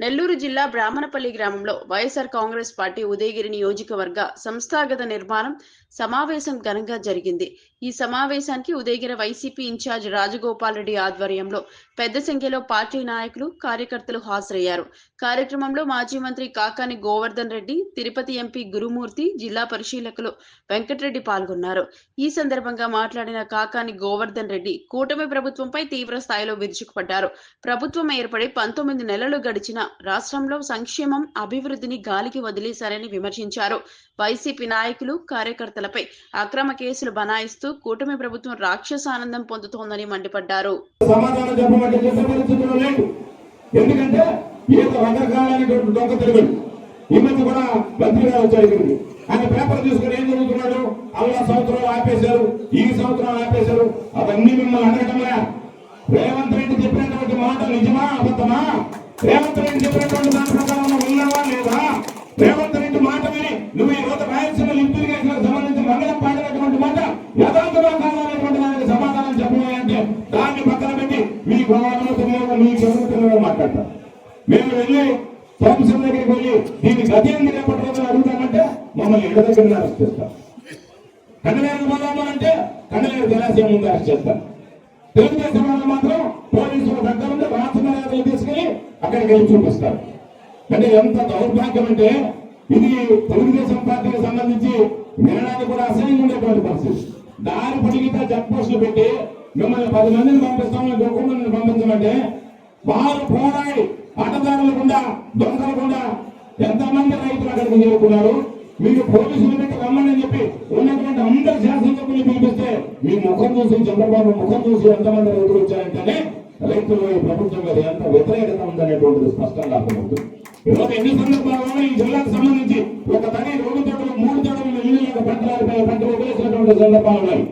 నెల్లూరు జిల్లా బ్రాహ్మణపల్లి గ్రామంలో వైఎస్ఆర్ కాంగ్రెస్ పార్టీ ఉదయగిరి నియోజకవర్గ సంస్థాగత నిర్మాణం సమావేశం ఘనంగా జరిగింది. ఈ సమావేశానికి ఉదయగిరి వైసీపీ ఇన్ఛార్జ్ రాజగోపాల్ రెడ్డి ఆధ్వర్యంలో పెద్ద సంఖ్యలో పార్టీ నాయకులు, కార్యకర్తలు హాజరయ్యారు. కార్యక్రమంలో మాజీ మంత్రి కాకాని గోవర్ధన్ రెడ్డి, తిరుపతి ఎంపీ గురుమూర్తి, జిల్లా పరిశీలకులు వెంకటరెడ్డి పాల్గొన్నారు. ఈ సందర్భంగా మాట్లాడిన కాకాని గోవర్ధన్ రెడ్డి కూటమి ప్రభుత్వంపై తీవ్ర స్థాయిలో విరుచుకుపడ్డారు. ప్రభుత్వం ఏర్పడి 19 నెలలు గడిచిన రాష్ట్రంలో సంక్షేమం, అభివృద్ధిని గాలికి వదిలేశారని విమర్శించారు. వైసీపీ నాయకులు, కార్యకర్తలపై అక్రమ కేసులు బనాయిస్తూ కూటమి ప్రభుత్వం రాక్షసానందం పొందుతోందని మండిపడ్డారు. ఆయన పేపర్ తీసుకుని ఏం జరుగుతున్నాడు, అలా సంవత్సరాలు ఆపేశారు, ఈ సంవత్సరాలు ఆపేశారు, అవన్నీ మిమ్మల్ని అడగటంలా. రేవంత్ రెడ్డి చెప్పినటువంటి మాట నిజమా అబద్ధమా? రేవంత్ రెడ్డి చెప్పినటువంటి దాని ప్రకారం ఉన్నావా లేదా? రేవంత్ రెడ్డి మాట విని నువ్వు ఈ రోజు రాయలసీమ లిఫ్ట్ ఇరిగేషన్ సంబంధించి మంగళం పాడినటువంటి మాట యథార్థంగా కావాలనేటువంటి దానికి సమాధానం చెప్పాలి అంటే దాన్ని పక్కన పెట్టి మీ గోవాలను తెలియదు, మీ చదువుతున్న మాట్లాడతారు. మేము వెళ్ళి సంస్థల దగ్గరికి వెళ్ళి దీన్ని గతి ఎందుకు రేపటి రోజున అడుగుతామంటే మమ్మల్ని ఇళ్ల దగ్గర అరెస్ట్ చేస్తారు. కండలేరు పోదామంటే కండలేరు జలాశయం ముందు అరెస్ట్ చేస్తారు. తెలుగుదేశం వాళ్ళు మాత్రం పోలీసుల దగ్గర ఉంటే రాష్ట్ర మర్యాదలు తీసుకెళ్లి అక్కడికి వెళ్ళి చూపిస్తారు. అంటే ఎంత దౌర్భాగ్యం అంటే ఇది తెలుగుదేశం పార్టీకి సంబంధించి వినడానికి కూడా అసహ్యంగా ఉండేటువంటి పరిస్థితి. దారి పొడిగితే చెక్ పోస్టులు పెట్టి మిమ్మల్ని 10 మందిని పంపిస్తామని 1 మందిని పంపించమంటే వారు పోరాడి పట్టదారులకుండా, దొంగలకుండా ఎంతమంది రైతులు అక్కడికి చేరుకున్నారు. మీరు పోలీసులు పెట్టి రమ్మని చెప్పి ఉన్నటువంటి అందరు శాసనసభ్యులు పిలిపిస్తే మీ ముఖం చూసి, చంద్రబాబు ముఖం చూసి ఎంతమంది రైతులు వచ్చారంటేనే రైతులు ఈ ప్రభుత్వం మీద ఎంత వ్యతిరేకత ఉందనేటువంటిది స్పష్టంగా అర్థమవుతుంది. ఈరోజు ఎన్ని సందర్భాల్లో ఈ జిల్లాకు సంబంధించి ఒక తని 2 తోటలు 3 తోటలు ఇల్లు పంటలు వేసినటువంటి సందర్భాలు ఉన్నాయి.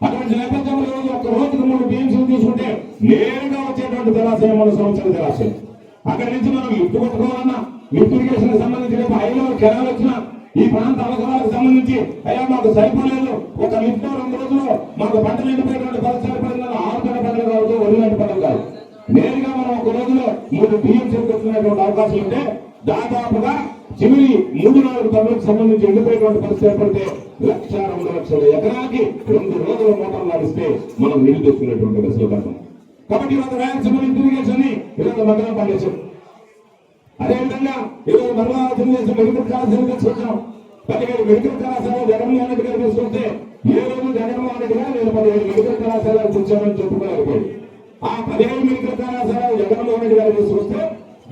అటువంటి నేపథ్యంలో రోజు ఒక రోజుకు 3 టీమ్స్ తీసుకుంటే నేరుగా వచ్చేటువంటి జలాశయం మన సంవత్సరం జలాశయం. అక్కడి నుంచి మనం లిఫ్ట్ కొట్టుకోవాలన్నా, లిఫ్ట్ ఇరిగేషన్ సంబంధించి రేపు 5 కెనాలు వచ్చినా ఈ ప్రాంత అవసరాలకు సంబంధించి అయ్యా మాకు సరిపోలేదు, ఒక లిఫ్ట్ 2 రోజుల్లో మాకు పంటలు ఎండిపోయేటువంటి పరిస్థితి ఏర్పడిందని 6 గంటల పంటలు కావచ్చు, 1 గంట పంటలు కాదు. నేరుగా మనం ఒక రోజులో 3 టీఎంసీ వస్తున్నటువంటి అవకాశం ఉంటే దాదాపుగా చివరి 3-4 టన్నులకు సంబంధించి ఎండిపోయేటువంటి పరిస్థితి ఏర్పడితే 1,02,00,000 ఎకరాలకి 2 రోజుల మోటార్లు నడిస్తే మనం నీళ్లు తెచ్చుకునేటువంటి వెసులుబాటు. కాబట్టి ఇవాళ రాయలసీమ ఇరిగేషన్ ని ఈరోజు మధ్యలో పండించాం. అదేవిధంగా ఈరోజు మరలా తెలుగుదేశం మెడికల్ కళాశాల తీసుకొచ్చాం. 17 మెడికల్ కళాశాల జగన్మోహన్ రెడ్డి గారు తీసుకొస్తే ఏ రోజు జగన్మోహన్ రెడ్డి గారు నేను 17 మెడికల్ కళాశాలకు కూర్చోమని చెప్పుకోలేకపోయి ఆ 17 మెడికల్ కళాశాల జగన్మోహన్ రెడ్డి గారు తీసుకొస్తే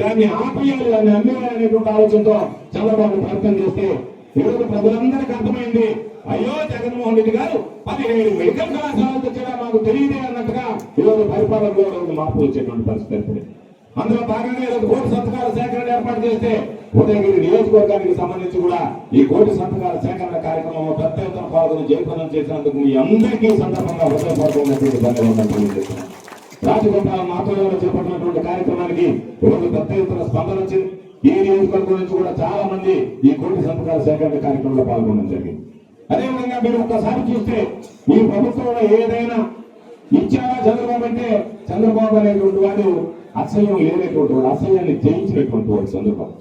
దాన్ని ఆపేయాలి, దాన్ని అమ్మేయాలనేటువంటి ఆలోచనతో చంద్రబాబు ప్రయత్నం చేస్తే ఈరోజు ప్రజలందరికీ అర్థమైంది, అయ్యో జగన్మోహన్ రెడ్డి గారు 17 మెడికల్ కళాశాలకు వచ్చేలా మాకు తెలియదే అన్నట్టుగా ఈరోజు పరిపాలనలో మార్పు వచ్చేటువంటి పరిస్థితి ఏర్పడింది. అందులో భాగంగా ఈరోజు కోటి సంతకాల సేకరణ ఏర్పాటు చేస్తే ఉదయగిరి నియోజకవర్గానికి సంబంధించి కూడా ఈ కోటి సంతకాల సేకరణ కార్యక్రమంలో పెద్ద ఎత్తున పాల్గొని జయప్రదం చేసినందుకు మీ అందరికీ సందర్భంగా హృదయపూర్వకమైనటువంటి ధన్యవాదాలు తెలియజేస్తున్నాను. రాజగోపాల్ ఆధ్వర్యంలో చేపట్టినటువంటి కార్యక్రమానికి ఈరోజు పెద్ద ఎత్తున స్పందన వచ్చింది. ఈ నియోజకవర్గం నుంచి కూడా చాలా మంది ఈ కోటి సంతకాల సేకరణ కార్యక్రమంలో పాల్గొనడం జరిగింది. అదేవిధంగా మీరు ఒక్కసారి చూస్తే ఈ ప్రభుత్వంలో ఏదైనా ఇచ్చారా చంద్రబాబు అంటే చంద్రబాబు అనేటువంటి వాడు అసహ్యం లేనటువంటి వాడు, అసహ్యాన్ని జయించినటువంటి వాడు చంద్రబాబు.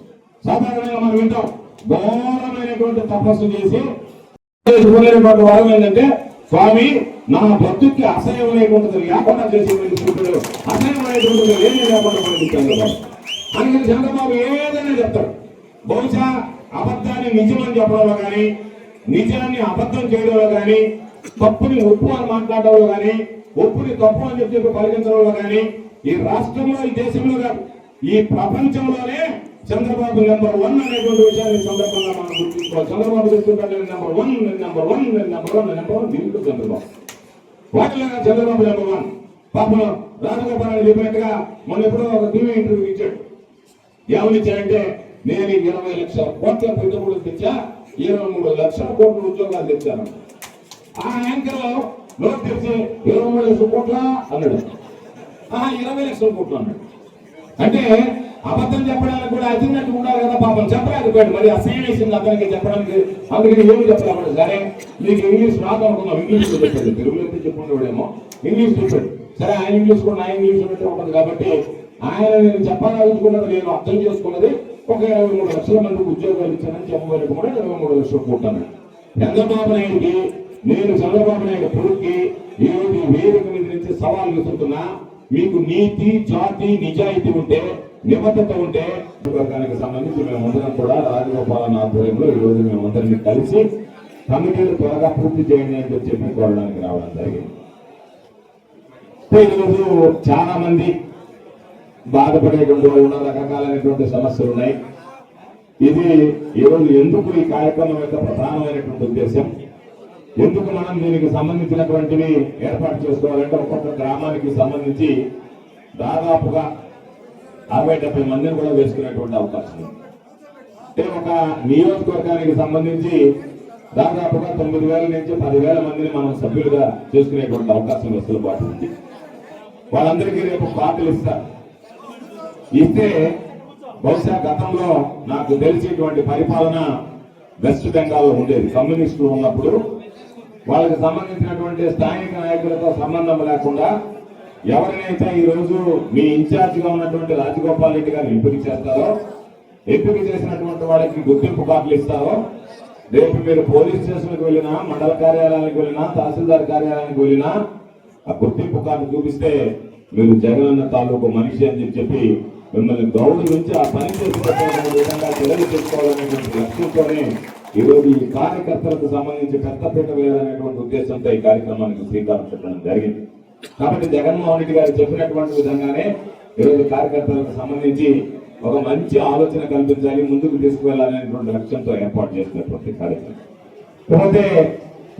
సాధారణంగా మనం వింటాం ఘోరమైనటువంటి తపస్సు చేసి వారం ఏంటంటే స్వామి నా భక్తుడికి అసహ్యం లేకుండా లేకుండా చేసేటువంటి అసహ్యం అనేటువంటిది ఏమీ లేకుండా చంద్రబాబు. అందుకని చంద్రబాబు ఏదైనా చెప్తాడు. బహుశా అబద్ధాన్ని నిజమని చెప్పడంలో కానీ, నిజాన్ని అబద్ధం చేయడంలో కానీ, తప్పుని ఒప్పు అని మాట్లాడడంలో కానీ, ఒప్పుని తప్పు అని చెప్పి పలికించడంలో కానీ ఈ రాష్ట్రంలో, ఈ దేశంలో కాదు ఈ ప్రపంచంలోనే చంద్రబాబు నెంబర్ 1 అనేటువంటి విషయాన్ని సందర్భంగా మనం గుర్తించుకోవాలి. చంద్రబాబు చెప్తుంటే నెంబర్ 1 దీంట్లో చంద్రబాబు వాటిలాగా చంద్రబాబు నెంబర్ 1. పాపం రాజగోపాల్ చెప్పినట్టుగా మొన్న ఎప్పుడో ఒక టీవీ ఇంటర్వ్యూ ఇచ్చాడు. ఏమనిచ్చాడంటే నేను 20 లక్షల కోట్ల పెట్టుబడులు తెచ్చా, 23 లక్షల కోట్ల ఉద్యోగాలు తెచ్చాను. ఆ యాంకర్ లో నోట్ తెచ్చి 23 లక్షల కోట్ల అన్నాడు. 20 లక్షల కోట్లు అన్నాడు. అంటే అబద్ధం చెప్పడానికి కూడా అతిన్నట్టు ఉండాలి కదా. పాపం చెప్పలేకపోయాడు. మరి అసహ్యం వేసింది అతనికి చెప్పడానికి. అందుకని ఏమి చెప్పలేకపోయాడు. సరే నీకు ఇంగ్లీష్ రాదు అనుకున్నాం, ఇంగ్లీష్ లో చెప్పాడు. తెలుగులో అయితే చెప్పుకునేవాడేమో ఇంగ్లీష్ చెప్పాడు. సరే ఆయన ఇంగ్లీష్ కూడా నా ఇంగ్లీష్ ఉన్నట్టే ఉంటుంది కాబట్టి ఆయన నేను చెప్పాలనుకున్నది, నేను అర్థం చేసుకున్నది ఒక 23 లక్షల మందికి ఉద్యోగాలు ఇచ్చానని చెప్పవరకు కూడా 23 లక్షలు కూటాను. చంద్రబాబు నాయుడికి నేను చంద్రబాబు నాయుడు కొడుక్కి ఈరోజు వేదిక మీద నుంచి సవాల్ విసురుతున్నా. మీకు నీతి, జాతి, నిజాయితీ ఉంటే, నిబద్ధత ఉంటే వర్గానికి సంబంధించి మేమందరం కూడా రాజగోపాలన్ ఆధ్వర్యంలో ఈరోజు మేమందరినీ కలిసి కమిటీలు త్వరగా పూర్తి చేయండి అని చెప్పి కోరడానికి రావడం జరిగింది. ఈరోజు చాలా మంది బాధపడేటువంటి వాళ్ళు రకరకాలైనటువంటి సమస్యలు ఉన్నాయి. ఇది ఈరోజు ఎందుకు ఈ కార్యక్రమం యొక్క ప్రధానమైనటువంటి ఉద్దేశం, ఎందుకు మనం దీనికి సంబంధించినటువంటివి ఏర్పాటు చేసుకోవాలంటే ఒక్కొక్క గ్రామానికి సంబంధించి దాదాపుగా 60-70 మందిని కూడా వేసుకునేటువంటి అవకాశం ఉంది. అంటే ఒక నియోజకవర్గానికి సంబంధించి దాదాపుగా 9,000 నుంచి 10,000 మందిని మనం సభ్యులుగా చేసుకునేటువంటి అవకాశం వెసులుబాటు ఉంది. వాళ్ళందరికీ రేపు కార్డులు ఇస్తారు. ఇస్తే బహుశా గతంలో నాకు తెలిసేటువంటి పరిపాలన వెస్ట్ బెంగాల్లో ఉండేది. కమ్యూనిస్టులు ఉన్నప్పుడు వాళ్ళకి సంబంధించినటువంటి స్థానిక నాయకులతో సంబంధం లేకుండా ఎవరినైతే ఈ రోజు మీ ఇన్ఛార్జ్ గా ఉన్నటువంటి రాజగోపాల్ రెడ్డి గారిని ఎంపిక చేస్తారో, ఎంపిక చేసినటువంటి వాళ్ళకి గుర్తింపు కార్డులు ఇస్తారో, రేపు మీరు పోలీస్ స్టేషన్కి వెళ్ళినా, మండల కార్యాలయానికి వెళ్ళినా, తహసీల్దార్ కార్యాలయానికి వెళ్ళినా ఆ గుర్తింపు కార్డు చూపిస్తే మీరు జగనన్న తాలూకు మనిషి అని చెప్పి మిమ్మల్ని గౌరవించి ఆ పని చేసినటువంటి విధంగా చర్యలు తీసుకోవాలనేటువంటి లక్ష్యంతోనే ఈరోజు ఈ కార్యకర్తలకు సంబంధించి పెద్దపీట వేయాలనేటువంటి ఉద్దేశంతో ఈ కార్యక్రమానికి శ్రీకారం చుట్టడం జరిగింది. కాబట్టి జగన్మోహన్ రెడ్డి గారు చెప్పినటువంటి విధంగానే ఈరోజు కార్యకర్తలకు సంబంధించి ఒక మంచి ఆలోచన కల్పించాలి, ముందుకు తీసుకువెళ్లాలనేటువంటి లక్ష్యంతో ఏర్పాటు చేసినటువంటి కార్యక్రమం. కాకపోతే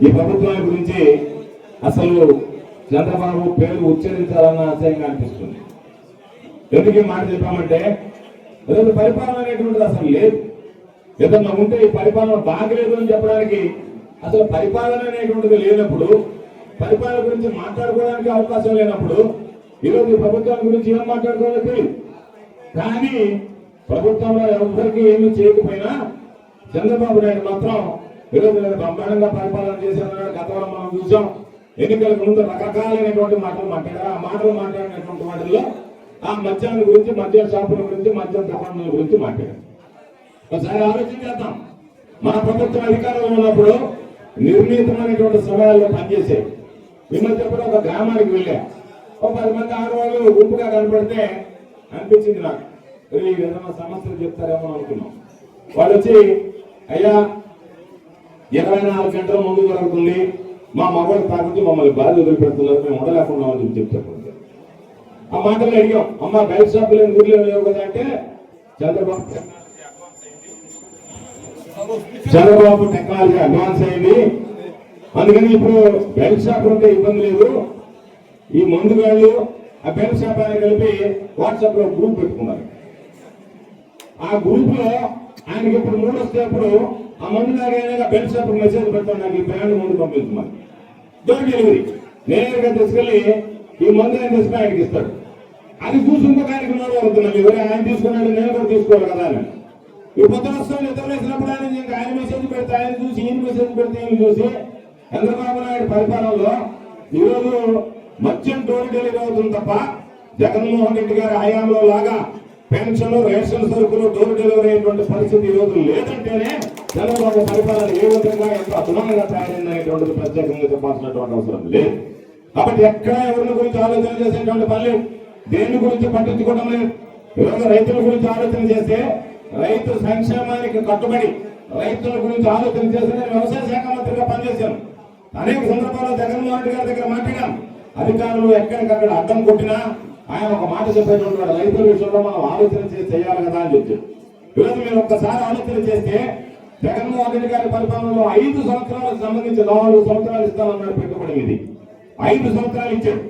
ఈ ప్రభుత్వాన్ని గురించి అసలు చంద్రబాబు పేరు ఉచ్చరించాలన్న ఆశయంగా అనిపిస్తుంది. ఎందుకు ఈ మాట చెప్పామంటే ఈరోజు పరిపాలన అనేటువంటిది అసలు లేదు. ఏదన్నా ఉంటే ఈ పరిపాలన బాగలేదు అని చెప్పడానికి అసలు పరిపాలన అనేటువంటిది లేనప్పుడు, పరిపాలన గురించి మాట్లాడుకోవడానికి అవకాశం లేనప్పుడు ఈరోజు ప్రభుత్వం గురించి ఏం మాట్లాడుకోవాలో తెలియదు. కానీ ప్రభుత్వంలో ఎవరికి ఏమీ చేయకపోయినా చంద్రబాబు నాయుడు మాత్రం ఈరోజు బ్రహ్మాండంగా పరిపాలన చేశారన్నాడు. గతంలో మనం చూసాం. ఎన్నికలకు ముందు రకరకాలైనటువంటి మాటలు మాట్లాడారు. ఆ మాటలు మాట్లాడినటువంటి వాటిల్లో ఆ మద్యాన్ని గురించి, మద్యం షాపుల గురించి, మద్యం దుకాణాల గురించి మాట్లాడారు. ఒకసారి ఆలోచన చేద్దాం. మన ప్రభుత్వం అధికారంలో ఉన్నప్పుడు నిర్ణీతమైనటువంటి సమయాల్లో పనిచేసే ఈ మధ్య కూడా ఒక గ్రామానికి వెళ్ళా. ఒక 10 మంది ఆడవాళ్ళు గుంపుగా కనపడితే అనిపించింది నాకు, ఏదైనా సమస్యలు చెప్తారేమో అనుకున్నాం. వాళ్ళు వచ్చి, అయ్యా 24 గంటల ముందు జరుగుతుంది, మా మగవాళ్ళు తాగుతూ మమ్మల్ని బాధ వదిలిపెడుతున్నారు, మేము ఉండలేకున్నామని చెప్తారు. ఆ మాటలు అడిగాం, అమ్మ బెల్ట్ షాప్ లేని గుడ్లు లేవు కదా అంటే చంద్రబాబు టెక్నాలజీ అడ్వాన్స్ అయింది, అందుకని ఇప్పుడు బెల్ట్ షాప్ ఉంటే ఇబ్బంది లేదు, ఈ మందుగాళ్ళు ఆ బెల్ట్ షాప్ అని కలిపి వాట్సాప్ లో గ్రూప్ పెట్టుకున్నారు. ఆ గ్రూప్ లో ఆయనకి ఇప్పుడు మూడు వస్తే అప్పుడు ఆ మందు తాగైనా బెల్ట్ షాప్ మెసేజ్ పెడతాను, నాకు ఈ బ్రాండ్ ముందు పంపిస్తున్నాను, డోర్ డెలివరీ నేరుగా తీసుకెళ్లి ఈ మందు ఆయన తీసుకుని ఆయనకి ఇస్తాడు. అది చూసి ఇంకొక ఆయనకి మూడు అవుతున్నాను, ఎవరు ఆయన తీసుకున్నాడు నేను కూడా తీసుకోవాలి కదా అని. ఈ కొత్త వస్తువులు ఇతరులు వేసినప్పుడు ఆయన మెసేజ్ పెడితే ఆయన చూసి, ఈయన మెసేజ్ పెడితే ఈయన చూసి, చంద్రబాబు నాయుడు పరిపాలనలో ఈరోజు మద్యం డోర్ డెలివరీ అవుతుంది తప్ప జగన్మోహన్ రెడ్డి గారి హయాంలో లాగా పెన్షన్, రేషన్ సరుకులు డోర్ డెలివరీ అయినటువంటి పరిస్థితి ఈ రోజు లేదంటేనే చంద్రబాబు పరిపాలన ఏ విధంగా ఎంత అధునంగా తయారైందనేటువంటిది ప్రత్యేకంగా చెప్పాల్సినటువంటి అవసరం లేదు. కాబట్టి ఎక్కడ ఎవరి గురించి ఆలోచన చేసేటువంటి పనులు, దేని గురించి పట్టించుకోవడం లేదు. ఈరోజు రైతుల గురించి ఆలోచన చేస్తే రైతు సంక్షేమానికి కట్టుబడి రైతుల గురించి ఆలోచన చేస్తే నేను వ్యవసాయ శాఖ మంత్రిగా పనిచేశాను. అనేక సందర్భాల్లో జగన్మోహన్ రెడ్డి గారి దగ్గర మాట్లాడాం. అధికారులు ఎక్కడికక్కడ అడ్డం కొట్టినా ఆయన ఒక మాట చెప్పేటువంటి వాడు, రైతుల విషయంలో మనం ఆలోచన చేసి చేయాలి కదా అని చెప్పి. ఈరోజు మీరు ఒక్కసారి ఆలోచన చేస్తే జగన్మోహన్ రెడ్డి గారి పరిపాలనలో 5 సంవత్సరాలకు సంబంధించి 4 సంవత్సరాలు ఇస్తానన్నాడు పెట్టుబడి. ఇది 5 సంవత్సరాలు ఇచ్చాడు.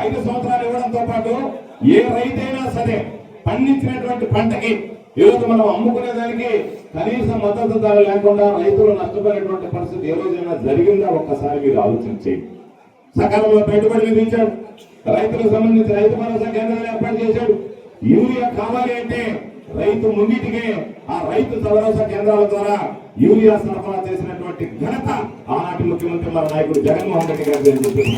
5 సంవత్సరాలు ఇవ్వడంతో పాటు ఏ రైతైనా సరే పండించినటువంటి పంటకి ఈరోజు మనం అమ్ముకునేదానికి కనీస మద్దతు ధర లేకుండా రైతులు నష్టపోయినటువంటి పరిస్థితి ఏ రోజైనా జరిగిందా ఒక్కసారి మీరు ఆలోచన చేయండి. సకాలంలో పెట్టుబడి విధించాడు. రైతులకు సంబంధించి రైతు భరోసా కేంద్రాలు ఏర్పాటు చేశాడు. యూరియా కావాలి అంటే రైతు ముంగిటికే ఆ రైతు భరోసా కేంద్రాల ద్వారా యూరియా సరఫరా చేసినటువంటి ఘనత ఆనాటి ముఖ్యమంత్రి మన నాయకుడు జగన్మోహన్ రెడ్డి గారు అని చెప్పేసి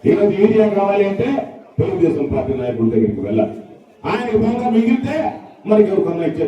ఈరోజు యూరియా కావాలి అంటే తెలుగుదేశం పార్టీ నాయకుల దగ్గరికి వెళ్ళాలి. ఆయనకి బాగా మిగిలితే మనకి ఎవరికన్నా ఇచ్చే